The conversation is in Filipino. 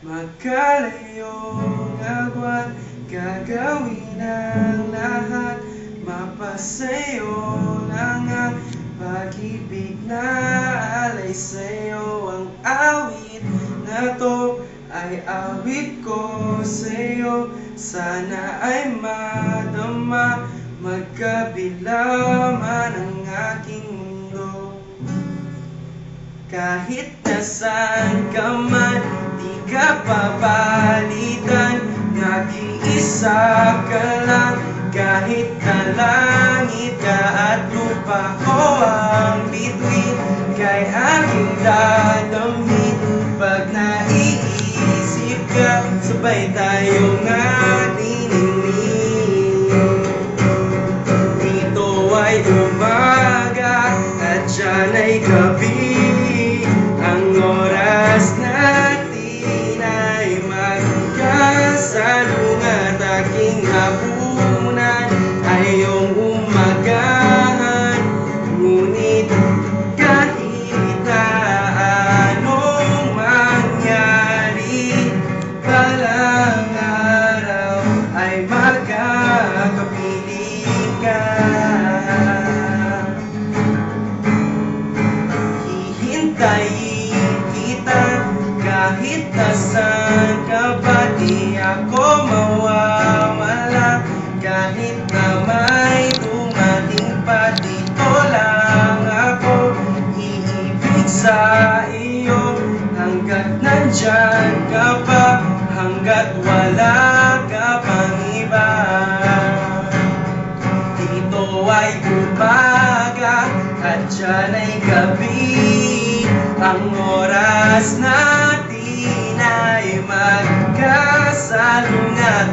magkalayong agwan, gagawin ang lahat, mapasayo lang ang pag-ibig na alay sa'yo. Ang awit na to ay awit ko sa'yo, sana ay madama magkabila man ang aking mundo. Kahit nasaan ka man, di ka papalitan, nag-iisa ka lang. Kahit na langit ka at lupa ko ang bituin, kay aking dadamhin. Pag naiisip ka, sabay tayong naniningning. Dito ay umaga at dyan ay gabi, ang oras natin ay magkasalungat. Aking hapunan ay iyong umagahan, ngunit kahit na anong mangyari, balang araw ay magkakapiling ka. Hihintayin kita kahit nasaan ka pa, di ako mawawala. Kahit na may dumating pa, dito lang ako iibig sa iyo. Hanggat nandyan ka pa, hanggat wala ka pang iba. Dito ay umaga at dyan ay gabi, ang oras natin ay magkasalungat.